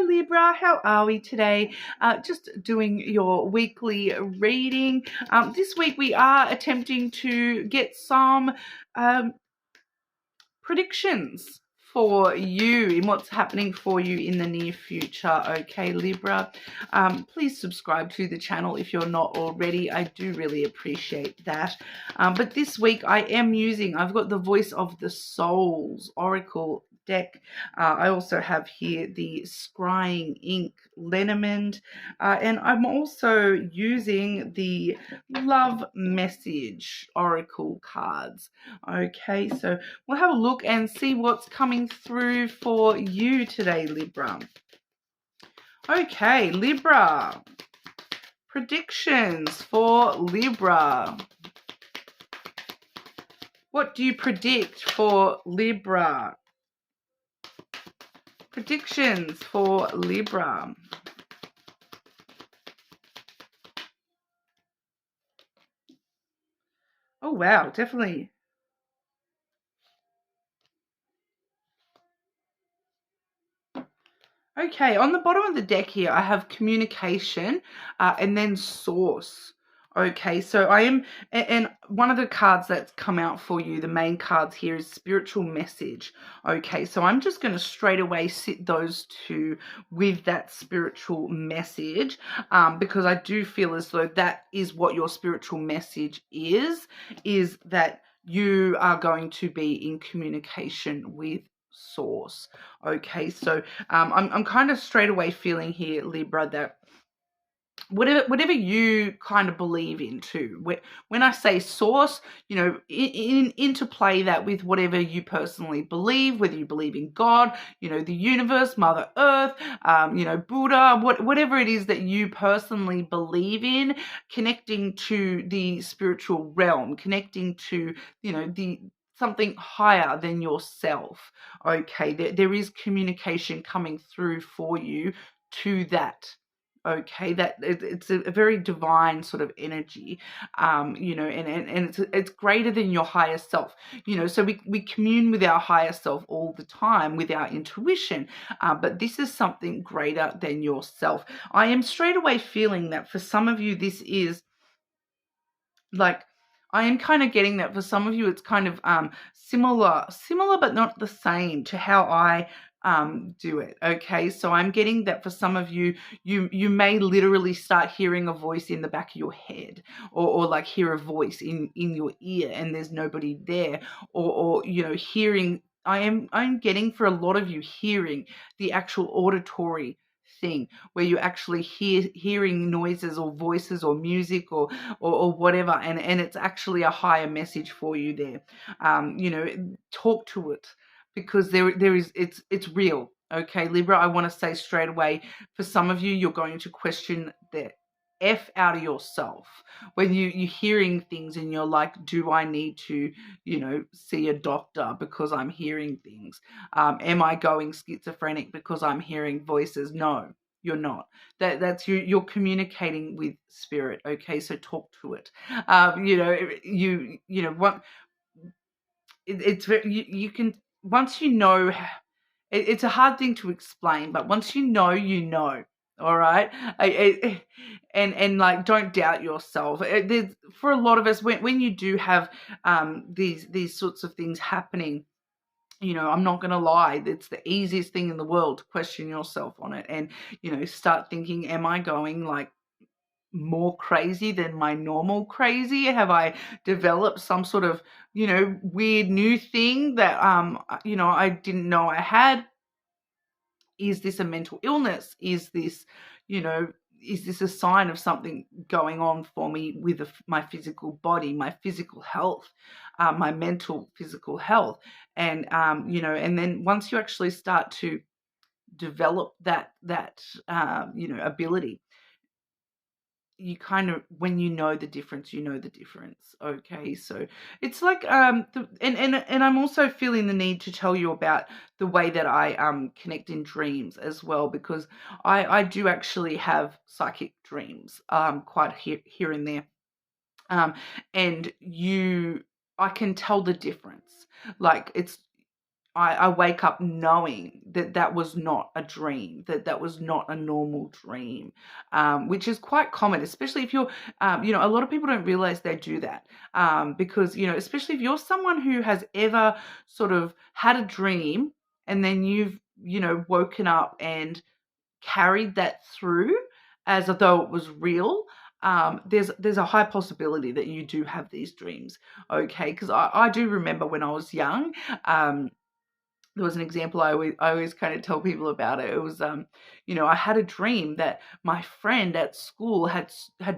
Hi Libra, how are we today? Just doing your weekly reading. This week we are attempting to get some predictions for you in what's happening for you in the near future. Okay, Libra, please subscribe to the channel if you're not already. I do really appreciate that. But this week I've got the Voice of the Souls Oracle deck. I also have here the Scrying Ink Lenormand, and I'm also using the Love Message Oracle cards. Okay, so we'll have a look and see what's coming through for you today, Libra. Okay, Libra. Predictions for Libra. What do you predict for Libra? Predictions for Libra. Oh, wow, definitely. Okay, on the bottom of the deck here, I have communication and then source. Okay, so and one of the cards that's come out for you, the main cards here is spiritual message. Okay, so I'm just going to straight away sit those two with that spiritual message because I do feel as though that is what your spiritual message is that you are going to be in communication with source. Okay, so I'm kind of straight away feeling here, Libra, that whatever you kind of believe into, when I say source, interplay that with whatever you personally believe, whether you believe in God, the universe, Mother Earth, Buddha, whatever it is that you personally believe in, connecting to the spiritual realm, connecting to the something higher than yourself. Okay, there is communication coming through for you to that. Okay, that it's a very divine sort of energy, and it's greater than your higher self. So we commune with our higher self all the time with our intuition, but this is something greater than yourself. I am straight away feeling that for some of you this is like, I am kind of getting that for some of you it's kind of similar but not the same to how I do it. Okay, so I'm getting that for some of you, you may literally start hearing a voice in the back of your head, or like hear a voice in your ear and there's nobody there, or hearing. I'm getting for a lot of you hearing the actual auditory thing where you're actually hearing noises or voices or music or whatever, and it's actually a higher message for you there. Talk to it, because there is, it's real. Okay, Libra, I want to say straight away, for some of you, you're going to question the F out of yourself when you're hearing things and you're like, do I need to see a doctor because I'm hearing things? Am I going schizophrenic because I'm hearing voices? No, you're not. That's you. You're communicating with spirit. Okay, so talk to it. What it's very, you can, once it's a hard thing to explain, but once all right. And like, don't doubt yourself. There's, for a lot of us, when you do have these sorts of things happening, I'm not going to lie, it's the easiest thing in the world to question yourself on it and start thinking, am I going like more crazy than my normal crazy? Have I developed some sort of weird new thing that I didn't know I had? Is this a mental illness? Is this a sign of something going on for me with my physical body, my physical health, my mental physical health? And and then once you actually start to develop that ability, you kind of, when the difference, Okay, so it's like and I'm also feeling the need to tell you about the way that I connect in dreams as well, because I do actually have psychic dreams quite here and there, and I can tell the difference. Like, I wake up knowing that that was not a dream, that that was not a normal dream, which is quite common, especially if you're, a lot of people don't realize they do that, because, especially if you're someone who has ever sort of had a dream and then you've, woken up and carried that through as though it was real. There's a high possibility that you do have these dreams, okay? Because I do remember when I was young. There was an example I always kind of tell people about it. It was, I had a dream that my friend at school had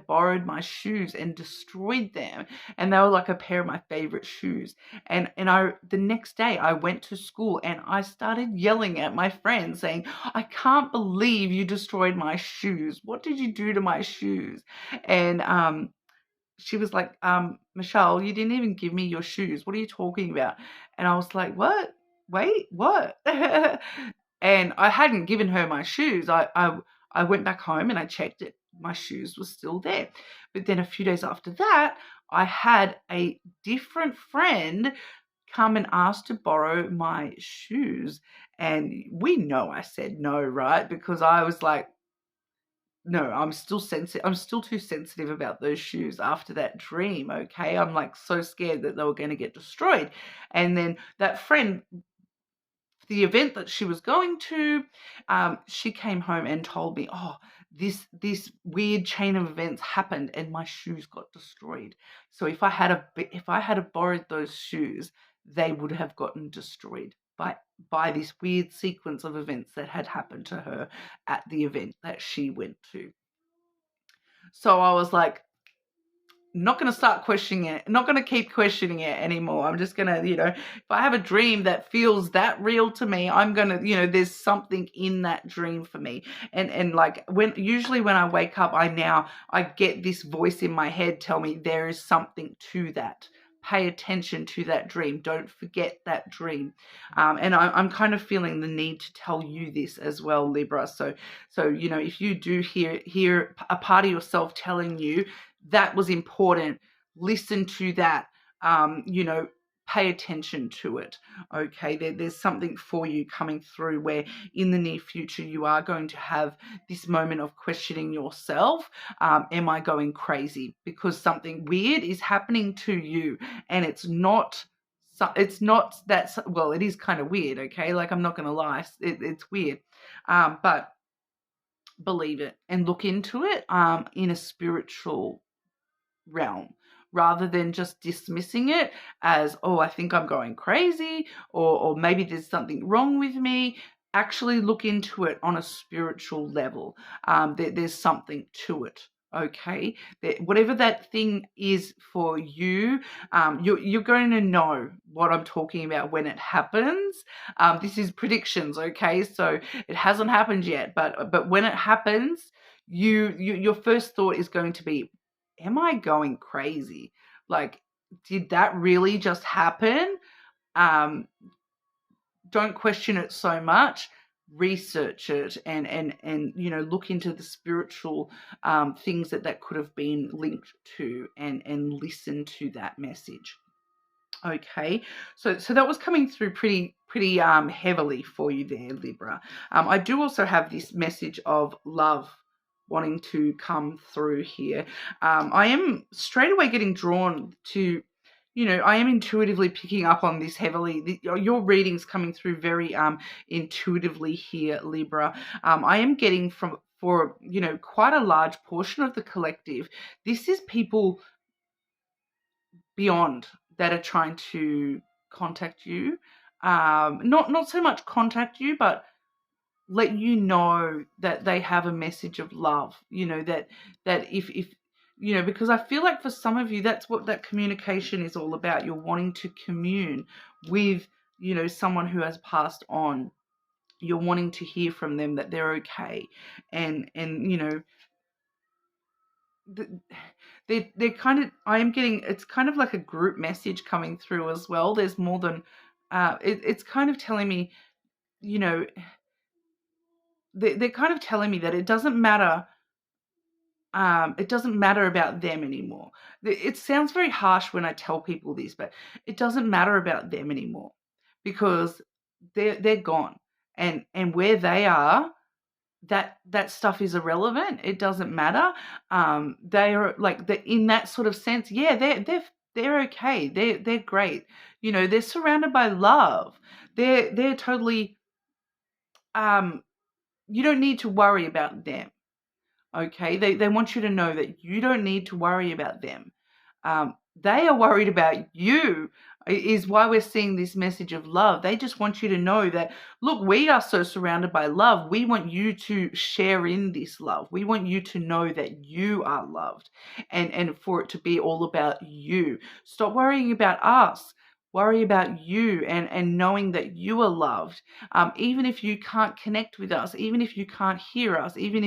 borrowed my shoes and destroyed them, and they were like a pair of my favorite shoes. And I the next day I went to school and I started yelling at my friend saying, "I can't believe you destroyed my shoes. What did you do to my shoes?" And she was like, Michelle, you didn't even give me your shoes. What are you talking about? And I was like, what? Wait, what? And I hadn't given her my shoes. I went back home and I checked it. My shoes were still there. But then a few days after that, I had a different friend come and ask to borrow my shoes. And we know I said no, right? Because I was like, no, I'm still sensitive. I'm still too sensitive about those shoes after that dream. Okay. I'm like so scared that they were going to get destroyed. And then that friend, the event that she was going to, she came home and told me, oh, this weird chain of events happened and my shoes got destroyed. So if I had borrowed those shoes, they would have gotten destroyed by this weird sequence of events that had happened to her at the event that she went to. So I was like, not going to start questioning it, not going to keep questioning it anymore. I'm just going to, if I have a dream that feels that real to me, I'm going to, there's something in that dream for me. And like usually when I wake up, I get this voice in my head tell me there is something to that. Pay attention to that dream. Don't forget that dream. And I'm kind of feeling the need to tell you this as well, Libra. So if you do hear a part of yourself telling you that was important, listen to that. Pay attention to it. Okay, there's something for you coming through where in the near future you are going to have this moment of questioning yourself. Am I going crazy? Because something weird is happening to you, and it's not that, well, it is kind of weird, okay? Like, I'm not going to lie, it's weird. But believe it and look into it in a spiritual realm, rather than just dismissing it as, oh, I think I'm going crazy, or maybe there's something wrong with me. Actually look into it on a spiritual level. There's something to it. Okay, whatever that thing is for you, you're going to know what I'm talking about when it happens. This is predictions, okay? So it hasn't happened yet, but when it happens, your first thought is going to be, am I going crazy? Like, did that really just happen? Don't question it so much. Research it and look into the spiritual things that could have been linked to, and listen to that message. Okay, so that was coming through pretty heavily for you there, Libra. I do also have this message of love wanting to come through here. I am straight away getting drawn to, I am intuitively picking up on this heavily. Your reading's coming through very intuitively here, Libra. I am getting for quite a large portion of the collective, this is people beyond that are trying to contact you. Not so much contact you, but let you know that they have a message of love. That if because I feel like for some of you, that's what that communication is all about. You're wanting to commune with someone who has passed on. You're wanting to hear from them that they're okay, and they're kind of, I am getting, it's kind of like a group message coming through as well. There's more than it's kind of telling me, they're kind of telling me that it doesn't matter. It doesn't matter about them anymore. It sounds very harsh when I tell people this, but it doesn't matter about them anymore, because they're gone, and where they are, that stuff is irrelevant. It doesn't matter. They are like in that sort of sense. Yeah, they're okay. They're great. They're surrounded by love. They're totally. You don't need to worry about them. Okay, they want you to know that you don't need to worry about them. They are worried about you, is why we're seeing this message of love. They just want you to know that, look, we are so surrounded by love. We want you to share in this love. We want you to know that you are loved, and for it to be all about you. Stop worrying about us. Worry about you, and knowing that you are loved. Even if you can't connect with us, even if you can't hear us, even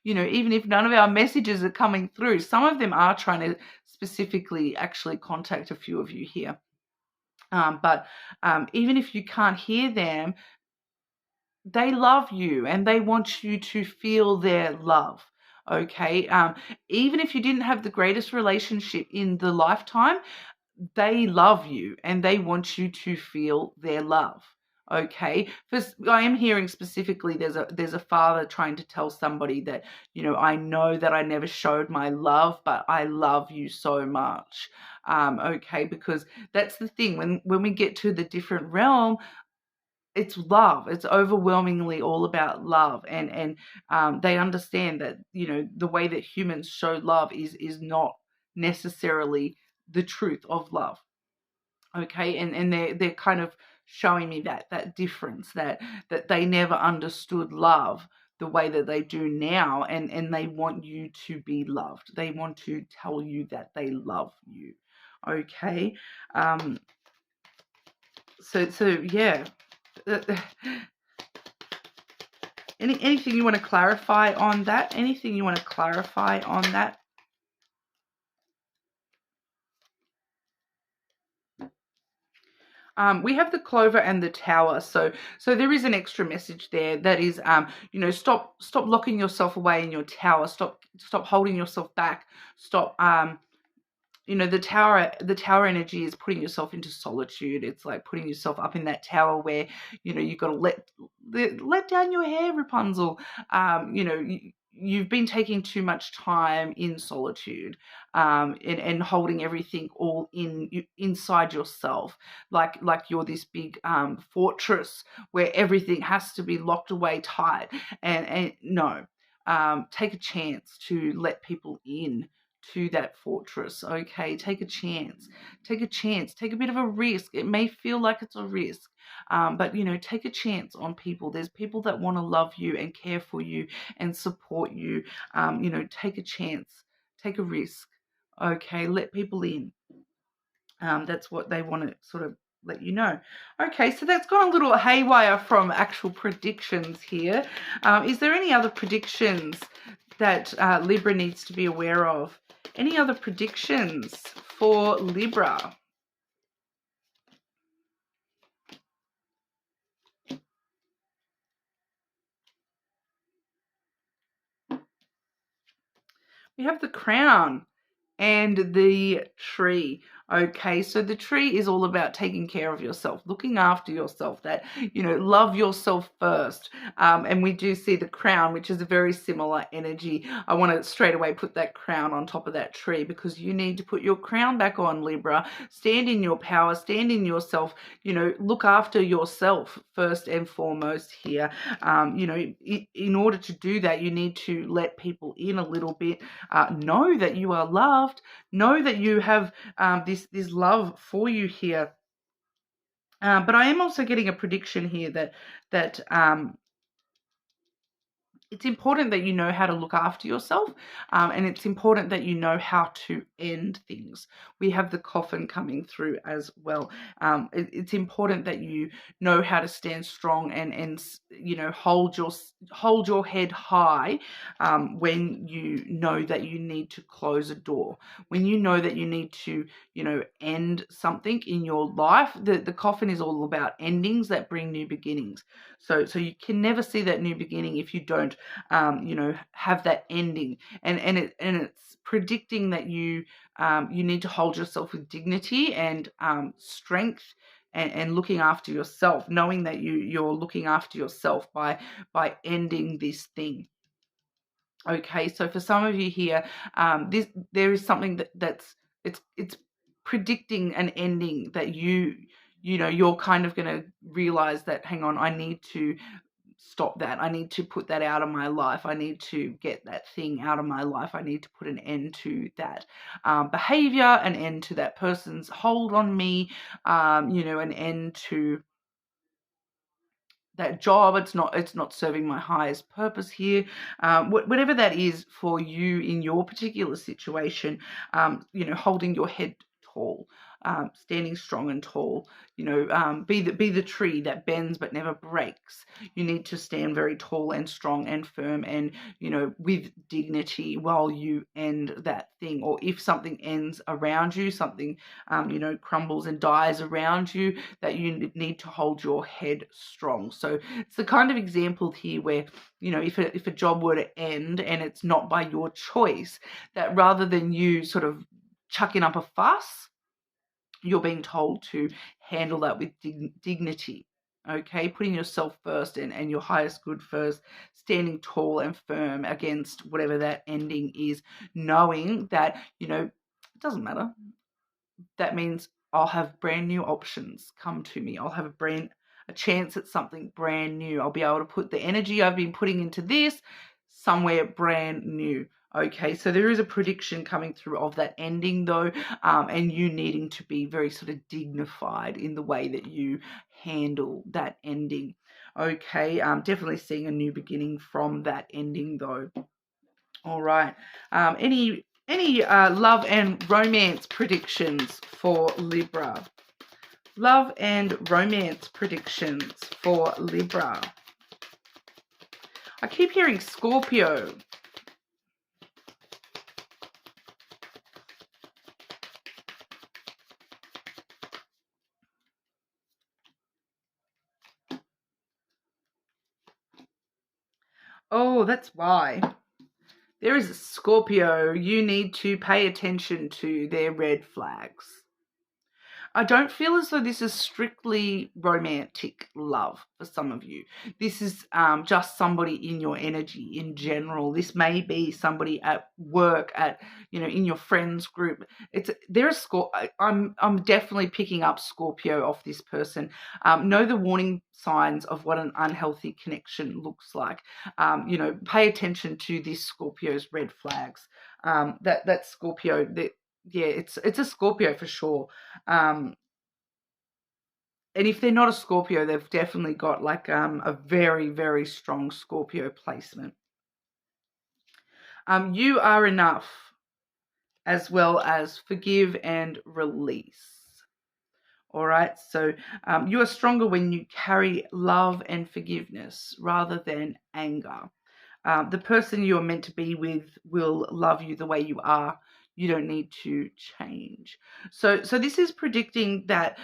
if none of our messages are coming through. Some of them are trying to specifically actually contact a few of you here. But even if you can't hear them, they love you and they want you to feel their love. Okay. Even if you didn't have the greatest relationship in the lifetime, they love you and they want you to feel their love. Okay. First, I am hearing specifically there's a father trying to tell somebody that, I know that I never showed my love, but I love you so much. Okay, because that's the thing. When we get to the different realm, it's love. It's overwhelmingly all about love, and they understand that the way that humans show love is not necessarily the truth of love. Okay, and they're kind of showing me that difference, that they never understood love the way that they do now, and they want you to be loved. They want to tell you that they love you. Okay. So yeah. Anything you want to clarify on that? Anything you want to clarify on that? We have the clover and the tower, so there is an extra message there that is, stop locking yourself away in your tower. Stop holding yourself back. Stop. The tower energy is putting yourself into solitude. It's like putting yourself up in that tower where you've got to let down your hair, Rapunzel. You've been taking too much time in solitude, and holding everything all inside yourself, like you're this big fortress where everything has to be locked away tight. And no, take a chance to let people in to that fortress. Okay, take a chance, take a bit of a risk. It may feel like it's a risk, but take a chance on people. There's people that want to love you and care for you and support you. Take a chance, take a risk. Okay, let people in. That's what they want to sort of let you know. Okay, so that's gone a little haywire from actual predictions here. Is there any other predictions that Libra needs to be aware of? Any other predictions for Libra? We have the Crown and the Tree. Okay, so the tree is all about taking care of yourself, looking after yourself, that, love yourself first. And we do see the crown, which is a very similar energy. I want to straight away put that crown on top of that tree, because you need to put your crown back on, Libra. Stand in your power, stand in yourself, look after yourself first and foremost here. In order to do that, you need to let people in a little bit. Know that you are loved. Know that you have this love for you here. But I am also getting a prediction here that it's important that you know how to look after yourself, and it's important that you know how to end things. We have the coffin coming through as well. It's important that you know how to stand strong and hold your head high when you know that you need to close a door, when you know that you need to end something in your life. The coffin is all about endings that bring new beginnings. So you can never see that new beginning if you don't have that ending, and it's predicting that you need to hold yourself with dignity and strength and looking after yourself, knowing that you're looking after yourself by ending this thing. Okay, so for some of you here, there is something that's it's predicting an ending that you're kind of going to realize that, hang on, I need to stop that. I need to put that out of my life. I need to get that thing out of my life. I need to put an end to that behavior, an end to that person's hold on me, an end to that job. It's not serving my highest purpose here. Whatever that is for you in your particular situation, holding your head tall, standing strong and tall, be the tree that bends but never breaks. You need to stand very tall and strong and firm and, with dignity while you end that thing. Or if something ends around you, something, crumbles and dies around you, that you need to hold your head strong. So it's the kind of example here where, if a job were to end and it's not by your choice, that rather than you sort of chucking up a fuss, you're being told to handle that with dignity. Okay, putting yourself first and your highest good first, standing tall and firm against whatever that ending is, knowing that, it doesn't matter. That means I'll have brand new options come to me. I'll have a chance at something brand new. I'll be able to put the energy I've been putting into this somewhere brand new. Okay, so there is a prediction coming through of that ending though, and you needing to be very sort of dignified in the way that you handle that ending. Okay, definitely seeing a new beginning from that ending though. All right, any love and romance predictions for Libra? Love and romance predictions for Libra. I keep hearing Scorpio. Oh, that's why. There is a Scorpio. You need to pay attention to their red flags. I don't feel as though this is strictly romantic love for some of you. This is just somebody in your energy in general. This may be somebody at work, in your friends group. I'm definitely picking up Scorpio off this person. Know the warning signs of what an unhealthy connection looks like. Pay attention to this Scorpio's red flags. That Scorpio that. Yeah, it's a Scorpio for sure. And if they're not a Scorpio, they've definitely got like a very, very strong Scorpio placement. You are enough, as well as forgive and release. All right, so you are stronger when you carry love and forgiveness rather than anger. The person you are meant to be with will love you the way you are. You don't need to change. So this is predicting that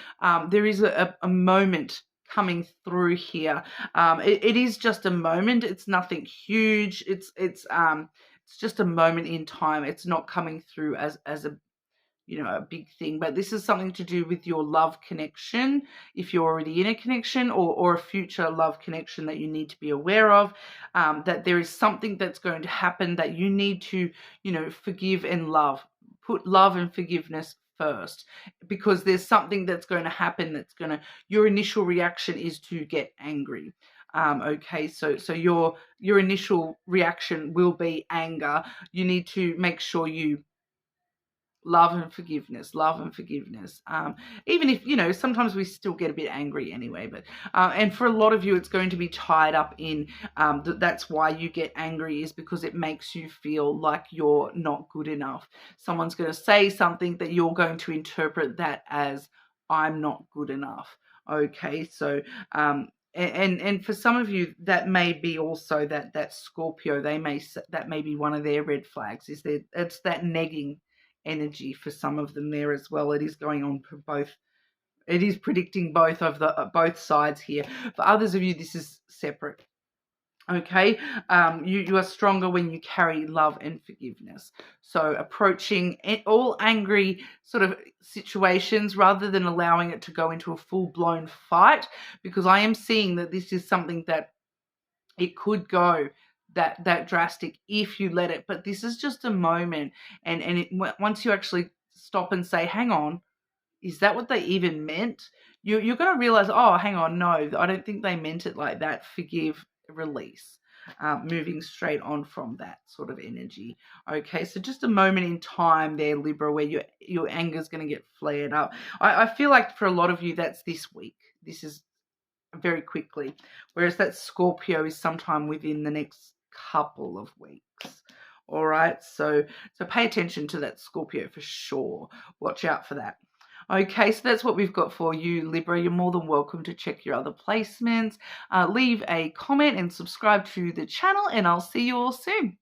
there is a moment coming through here. It is just a moment. It's nothing huge. It's just a moment in time. It's not coming through as a big thing, but this is something to do with your love connection, if you're already in a connection, or a future love connection that you need to be aware of, that there is something that's going to happen that you need to, forgive and love. Put love and forgiveness first, because there's something that's going to happen your initial reaction is to get angry. Okay, so your initial reaction will be anger. You need to make sure you love and forgiveness. Even if, sometimes we still get a bit angry anyway, but and for a lot of you, it's going to be tied up in that's why you get angry, is because it makes you feel like you're not good enough. Someone's going to say something that you're going to interpret that as, I'm not good enough. Okay, so and for some of you, that may be also that Scorpio, that may be one of their red flags, is that it's that negging energy for some of them there as well. It is going on for both. It is predicting both of both sides here. For others of you, this is separate. Okay, you are stronger when you carry love and forgiveness. So approaching all angry sort of situations rather than allowing it to go into a full-blown fight, because I am seeing that this is something that it could go that drastic if you let it. But this is just a moment, and once you actually stop and say, hang on, is that what they even meant? You're going to realize, oh, hang on, no, I don't think they meant it like that. Forgive, release. Moving straight on from that sort of energy. Okay, so just a moment in time there, Libra, where your anger is going to get flared up. I feel like for a lot of you, that's this week. This is very quickly, whereas that Scorpio is sometime within the next couple of weeks. All right, so pay attention to that Scorpio for sure. Watch out for that. Okay, so that's what we've got for you, Libra. You're more than welcome to check your other placements. Leave a comment and subscribe to the channel, and I'll see you all soon.